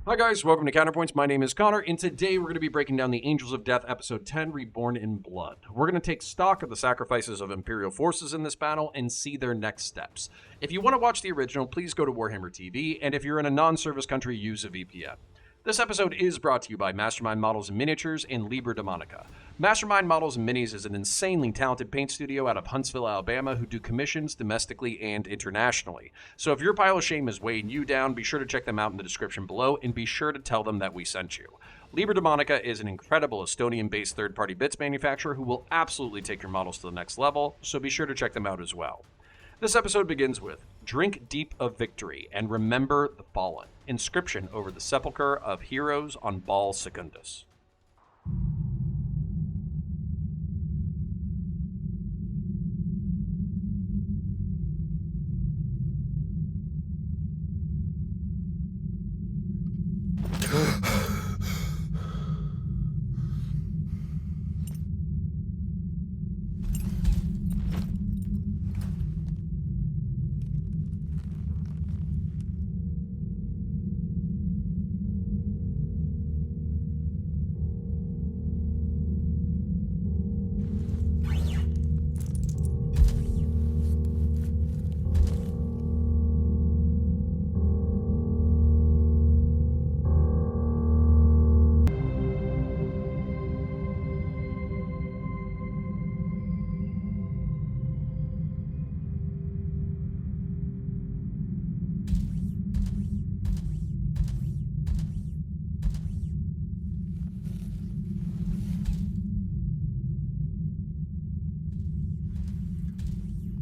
Hi guys, welcome to Counterpoints. My name is Connor, and today we're going to be breaking down the Angels of Death, Episode 10, Reborn in Blood. We're going to take stock of the sacrifices of Imperial forces in this battle and see their next steps. If you want to watch the original, please go to Warhammer TV, and if you're in a non-service country, use a VPN. This episode is brought to you by Mastermind Models and Miniatures and Liber Demonica. Mastermind Models and Minis is an insanely talented paint studio out of Huntsville, Alabama, who do commissions domestically and internationally. So if your pile of shame is weighing you down, be sure to check them out in the description below, and be sure to tell them that we sent you. Liber Demonica is an incredible Estonian-based third-party bits manufacturer who will absolutely take your models to the next level, so be sure to check them out as well. This episode begins with, drink deep of victory and remember the fallen. Inscription over the sepulchre of heroes on Bal Secundus.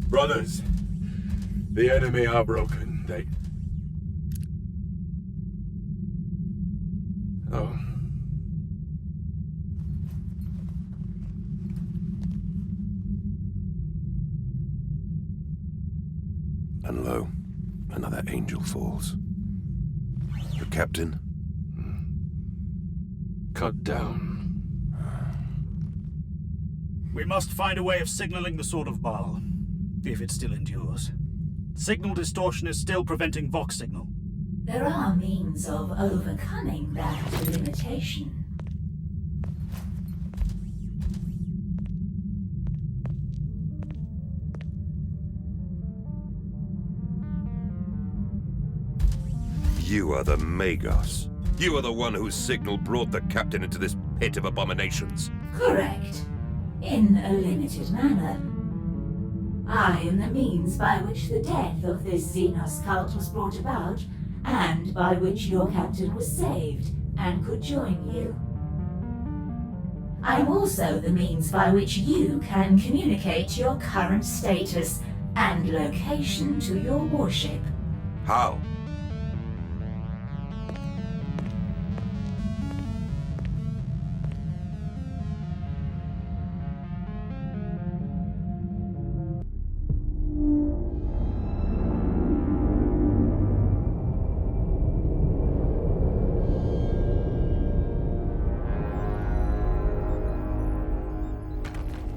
Brothers, the enemy are broken. They... Oh. And lo, another angel falls. The captain? Cut down. We must find a way of signaling the Sword of Baal, if it still endures. Signal distortion is still preventing Vox signal. There are means of overcoming that limitation. You are the Magos. You are the one whose signal brought the captain into this pit of abominations. Correct. In a limited manner. I am the means by which the death of this Xenos cult was brought about, and by which your captain was saved and could join you. I am also the means by which you can communicate your current status and location to your warship. How?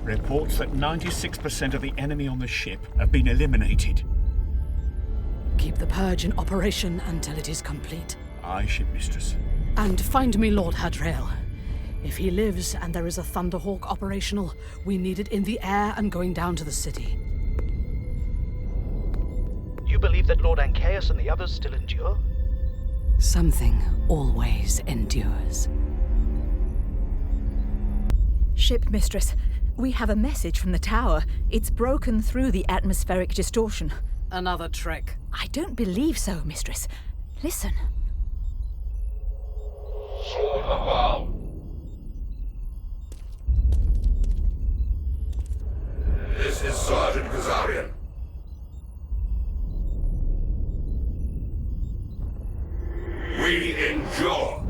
Reports that 96% of the enemy on the ship have been eliminated. Keep the purge in operation until it is complete. Aye, Shipmistress. And find me Lord Hadrail. If he lives and there is a Thunderhawk operational, we need it in the air and going down to the city. You believe that Lord Ancaeus and the others still endure? Something always endures. Shipmistress, we have a message from the tower. It's broken through the atmospheric distortion. Another trick. I don't believe so, Mistress. Listen. Sword of Baal. This is Sergeant Kazarian. We endure.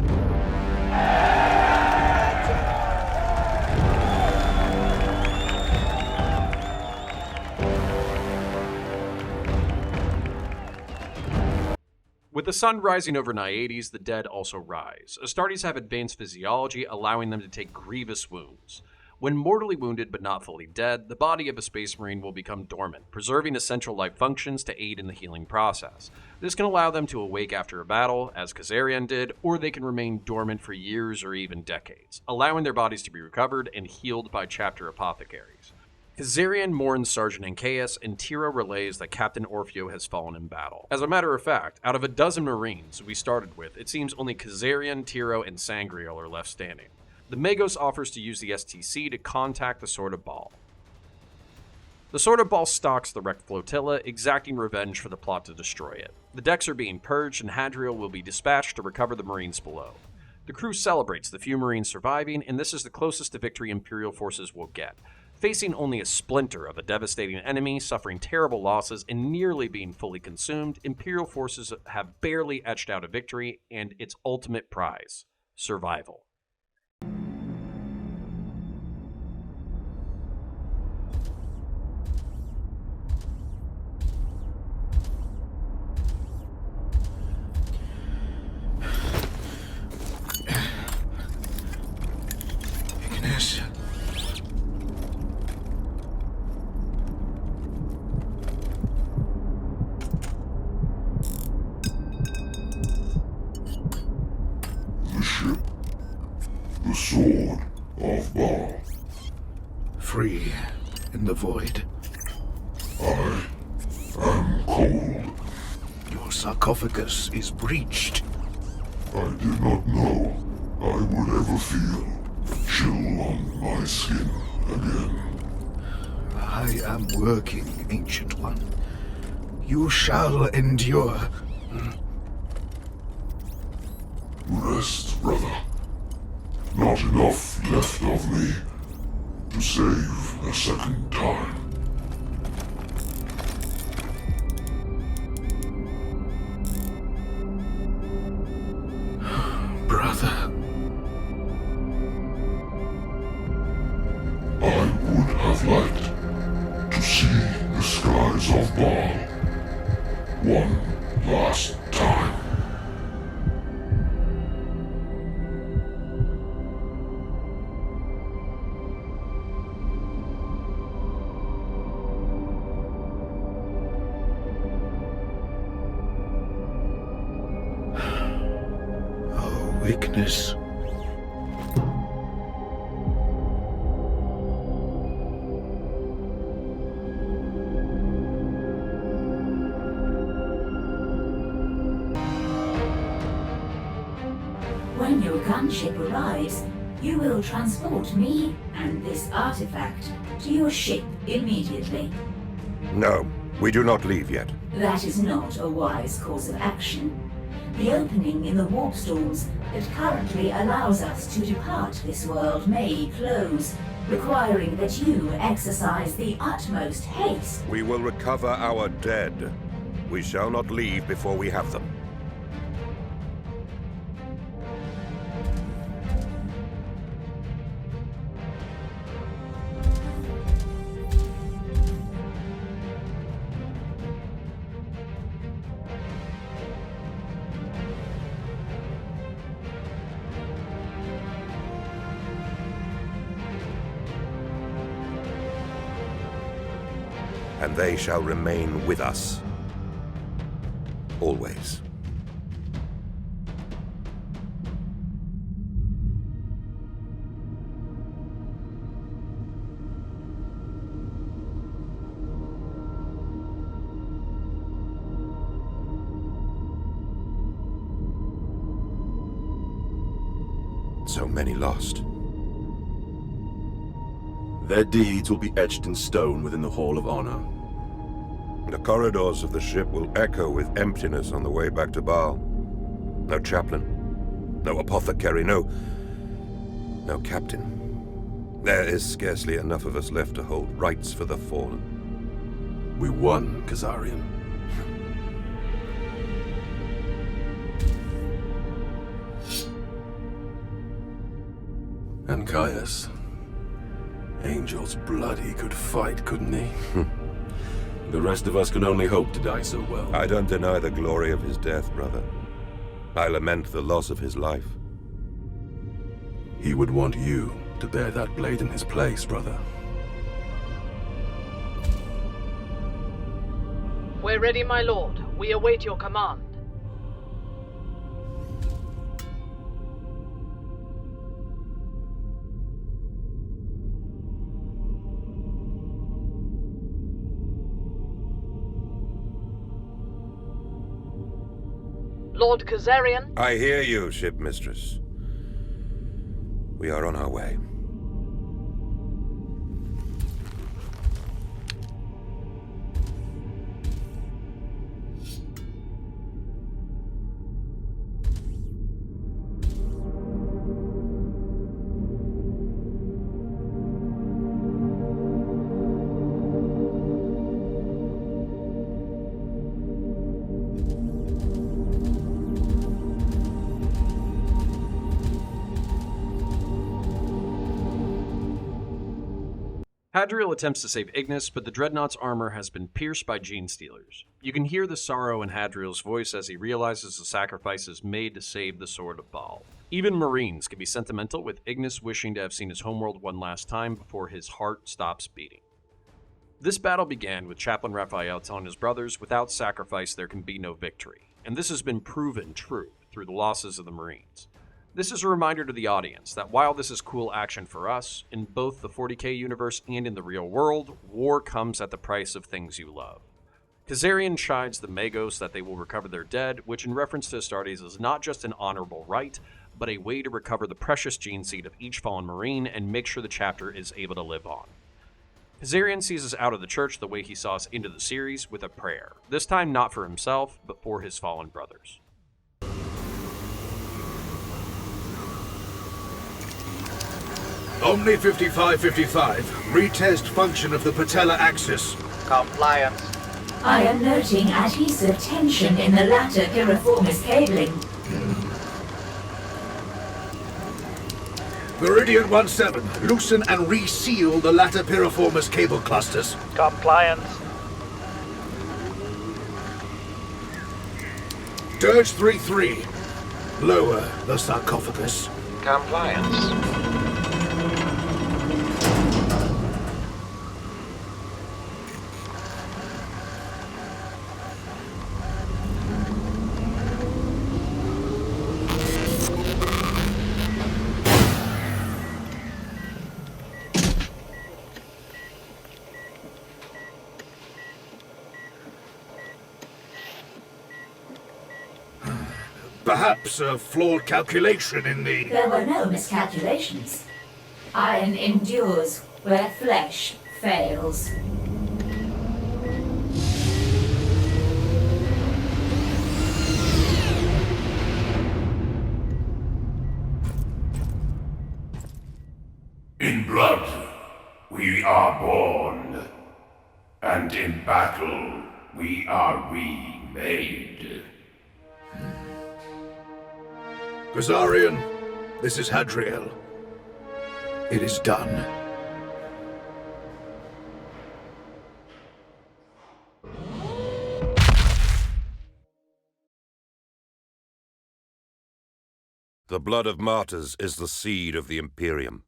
With the sun rising over Naiades, the dead also rise. Astartes have advanced physiology, allowing them to take grievous wounds. When mortally wounded but not fully dead, the body of a Space Marine will become dormant, preserving essential life functions to aid in the healing process. This can allow them to awake after a battle, as Kazarian did, or they can remain dormant for years or even decades, allowing their bodies to be recovered and healed by chapter apothecaries. Kazarian mourns Sergeant Ancaeus, and Tiro relays that Captain Orfeo has fallen in battle. As a matter of fact, out of a dozen Marines we started with, it seems only Kazarian, Tiro, and Sangreal are left standing. The Magos offers to use the STC to contact the Sword of Baal. The Sword of Baal stalks the wrecked flotilla, exacting revenge for the plot to destroy it. The decks are being purged, and Hadriel will be dispatched to recover the Marines below. The crew celebrates the few Marines surviving, and this is the closest to victory Imperial forces will get. Facing only a splinter of a devastating enemy, suffering terrible losses, and nearly being fully consumed, Imperial forces have barely etched out a victory and its ultimate prize, survival. Ignis. The ship. The Sword of Baal. Free in the void. I am cold. Your sarcophagus is breached. I did not know I would ever feel chill on my skin again. I am working, Ancient One. You shall endure. Rest, brother. Not enough left of me to save a second time. Brother. I would have liked to see the skies of Baal one last time. Oh, Ignis. When your gunship arrives, you will transport me and this artifact to your ship immediately. No, we do not leave yet. That is not a wise course of action. The opening in the warp storms that currently allows us to depart this world may close, requiring that you exercise the utmost haste. We will recover our dead. We shall not leave before we have them. And they shall remain with us. Always. So many lost. Their deeds will be etched in stone within the Hall of Honor. The corridors of the ship will echo with emptiness on the way back to Baal. No chaplain, no apothecary, no captain. There is scarcely enough of us left to hold rites for the fallen. We won, Kazarian. And Caius. Angel's blood, he could fight, couldn't he? The rest of us can only hope to die so well. I don't deny the glory of his death, brother. I lament the loss of his life. He would want you to bear that blade in his place, brother. We're ready, my lord. We await your command. Lord Kazarian? I hear you, shipmistress. We are on our way. Hadriel attempts to save Ignis, but the Dreadnought's armor has been pierced by Genestealers. You can hear the sorrow in Hadriel's voice as he realizes the sacrifices made to save the Sword of Baal. Even Marines can be sentimental, with Ignis wishing to have seen his homeworld one last time before his heart stops beating. This battle began with Chaplain Raphael telling his brothers, without sacrifice there can be no victory, and this has been proven true through the losses of the Marines. This is a reminder to the audience that while this is cool action for us, in both the 40k universe and in the real world, war comes at the price of things you love. Kazarian chides the Magos that they will recover their dead, which in reference to Astartes is not just an honorable right, but a way to recover the precious gene seed of each fallen Marine and make sure the chapter is able to live on. Kazarian sees us out of the church the way he saw us into the series, with a prayer, this time not for himself, but for his fallen brothers. Omni 5555, retest function of the patellar axis. Compliance. I am noting adhesive tension in the latter piriformis cabling. Meridian 17, loosen and reseal the latter piriformis cable clusters. Compliance. Dirge 33, lower the sarcophagus. Compliance. Perhaps a flawed calculation in the... There were no miscalculations. Iron endures where flesh fails. In blood, we are born, and in battle, we are remade. Kazarian, this is Hadriel. It is done. The blood of martyrs is the seed of the Imperium.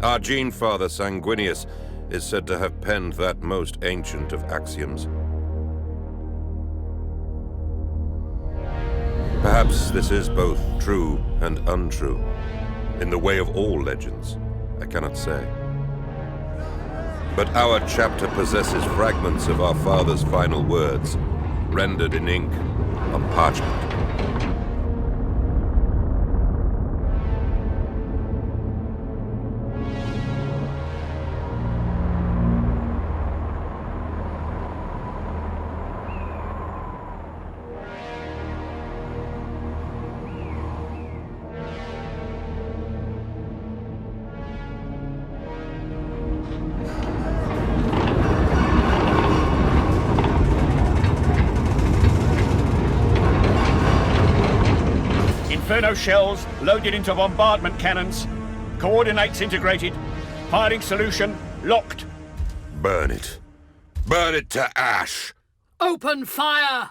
Our gene father, Sanguinius, is said to have penned that most ancient of axioms. Perhaps this is both true and untrue. In the way of all legends, I cannot say. But our chapter possesses fragments of our father's final words, rendered in ink on parchment. Inferno shells loaded into bombardment cannons. Coordinates integrated. Firing solution locked. Burn it. Burn it to ash! Open fire!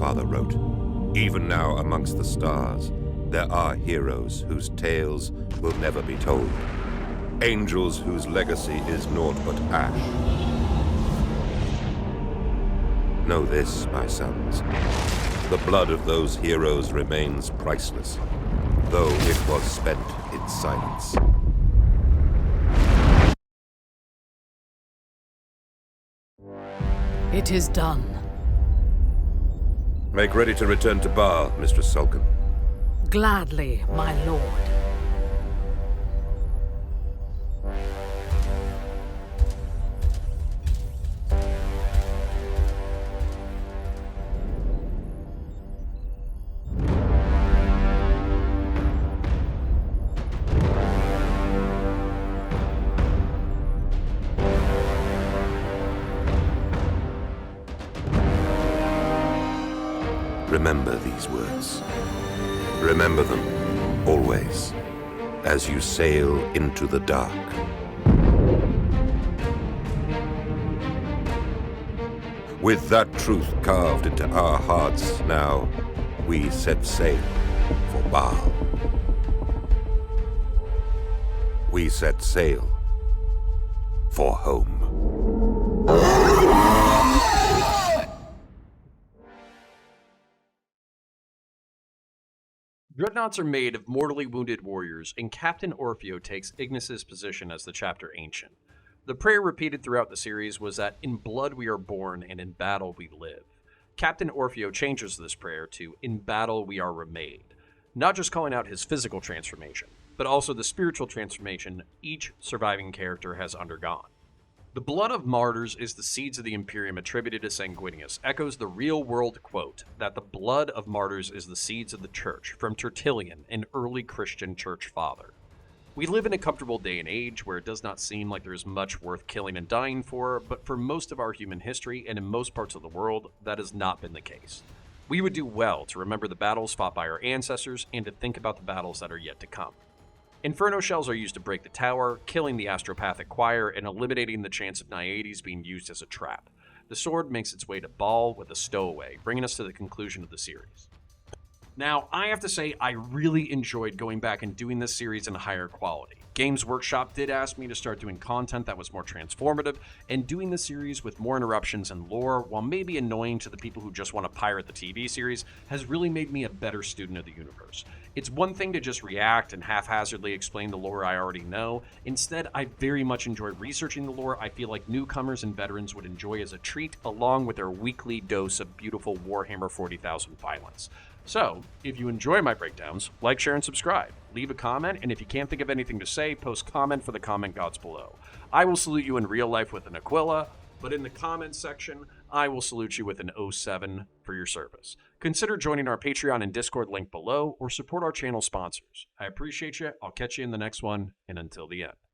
father wrote. Even now amongst the stars, there are heroes whose tales will never be told. Angels whose legacy is naught but ash. Know this, my sons. The blood of those heroes remains priceless, though it was spent in silence. It is done. Make ready to return to Baal, Mistress Sulcan. Gladly, my lord. Remember these words. Remember them always, as you sail into the dark. With that truth carved into our hearts now, we set sail for Baal. We set sail for home. Dreadnoughts are made of mortally wounded warriors, and Captain Orfeo takes Ignis's position as the chapter ancient. The prayer repeated throughout the series was that in blood we are born and in battle we live. Captain Orfeo changes this prayer to in battle we are remade, not just calling out his physical transformation, but also the spiritual transformation each surviving character has undergone. The blood of martyrs is the seeds of the Imperium attributed to Sanguinius, echoes the real-world quote that the blood of martyrs is the seeds of the church from Tertullian, an early Christian church father. We live in a comfortable day and age where it does not seem like there is much worth killing and dying for, but for most of our human history and in most parts of the world, that has not been the case. We would do well to remember the battles fought by our ancestors and to think about the battles that are yet to come. Inferno shells are used to break the tower, killing the astropathic choir and eliminating the chance of Naiades being used as a trap. The sword makes its way to Baal with a stowaway, bringing us to the conclusion of the series. Now, I have to say I really enjoyed going back and doing this series in a higher quality. Games Workshop did ask me to start doing content that was more transformative, and doing the series with more interruptions and lore, while maybe annoying to the people who just want to pirate the TV series, has really made me a better student of the universe. It's one thing to just react and haphazardly explain the lore I already know. Instead, I very much enjoy researching the lore I feel like newcomers and veterans would enjoy as a treat, along with their weekly dose of beautiful Warhammer 40,000 violence. So, if you enjoy my breakdowns, like, share, and subscribe. Leave a comment, and if you can't think of anything to say, post comment for the comment gods below. I will salute you in real life with an Aquila, but in the comments section, I will salute you with an 07 for your service. Consider joining our Patreon and Discord link below, or support our channel sponsors. I appreciate you. I'll catch you in the next one, and until the end.